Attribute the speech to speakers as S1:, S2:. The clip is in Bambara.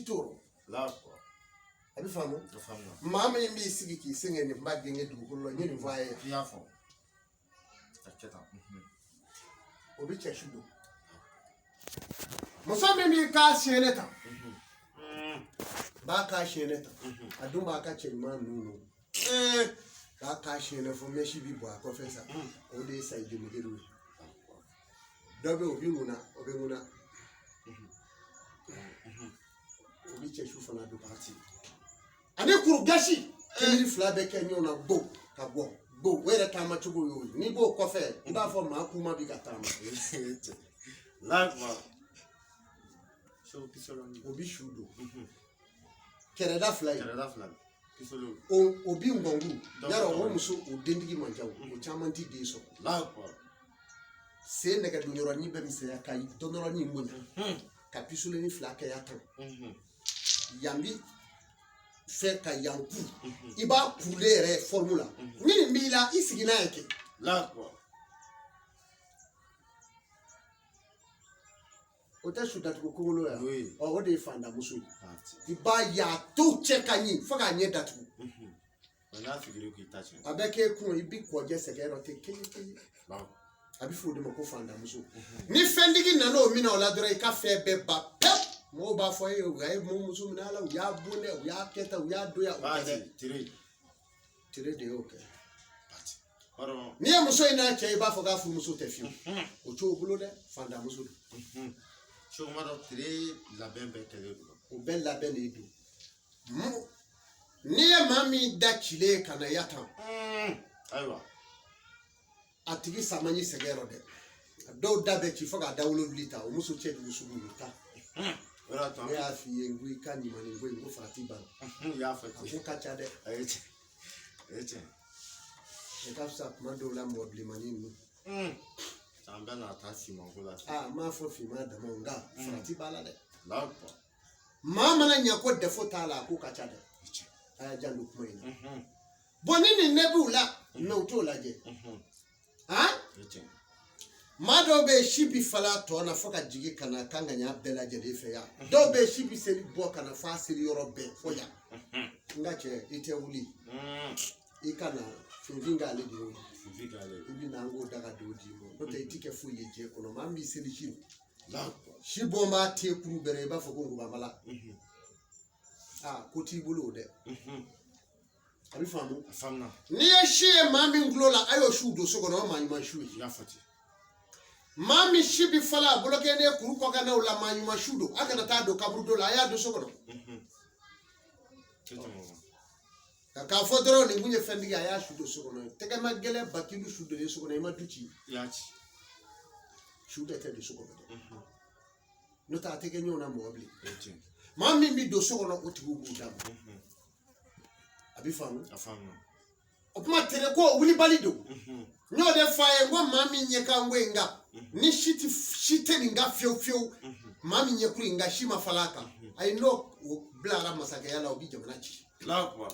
S1: kitoro
S2: la
S1: abi famu mama yimbi sigi ki senge ni mbagge ngi du ko lo nyini voye
S2: ya fo aketa
S1: obi cheshudo musame mi ka sheneta ba ka sheneta aduma ka chema nunu ba ka shene fo meshi bi bo professor o de sai de mugeru dobe obi nguna obi cheshu fana do party ade kuru gashi kiri fla be kenyo na go ka go were ta ma chugo yo ni bo kofe iba fo ma kuma bi katama
S2: like ma so pisolo
S1: obi shudo kereda fly pisolo obi ngongu yaro wo muso o dendigi manjawo o chamanti de so
S2: like
S1: se nega dunyoro ni be mi se akai donoro ni munya ka pisolo ni fla ka yatan yambi fait ka yanku iba pouler formula ni mbila isigina yake
S2: la
S1: ota shuda to kokolo ya
S2: oui
S1: o de fanda muso iba ya to cheka ni foga nye datu
S2: na figure ko itache
S1: abeke kun ibi ko je sekero te keye
S2: la
S1: abi fo de mako fanda muso ni fendigi na no mi na ola dore ka fe be ba pep mo ba fo ye ga mo muso mi na la ya bune ya keta ya doya o tire de oke
S2: oro
S1: ni muso ina che ba fo ga fu muso te fi o cho bulo de fanda muso
S2: so ma do tire la bembe tele
S1: o bel la belle edu ni ya mami da chile kana yatan
S2: aywa
S1: atigi samanyi segero de do dabe chi foga dawlo lita o muso che du sugu lita
S2: ora to
S1: ya fi ngui kani mani ngui ngo fati ba
S2: ya fati
S1: ko kacha de
S2: eche
S1: e ka sa mando la mobli mani nu
S2: samba na tasi mongola
S1: ma fo fi ma da monga fati bala de
S2: la
S1: mama na nyako de fo tala ko kacha de aya jandu kuma ina bonini nebula no to laje mado be shibi fala to na foka jigi kana kanga nya bela jede fe ya do be shibi seli bo kana fa seli yorobe fo ya ngache ite wuli ikana finga le dio ibi na ngo daga dodi mo no te itike fu yeje kono mambi seli shi la shibo ma te kuru bere ba fo ko mala koti bulu de abi famu
S2: famna
S1: ni ya shie mami nglola ayo shudo soko no manyuma shuyi
S2: ya fati
S1: mami shibi fala bloke ne kuru ko kana ula manyuma shudo aka na tado kabrudo la ya do soko no ka fodoro ni munye fendi ya shudo soko no tege magele bakilu shudo ne soko no ma duchi
S2: ya chi
S1: shudo te do soko no no ta tege nyona mo obli mami mi do soko no otibu budam abi famu
S2: afamu
S1: opuma tere ko wuli balido nyo de faye ngo mami nyeka ngwenga ni shite ninga fio mami nyekuri nga shima falaka I know blara masaka yala obi jamanachi
S2: la kwa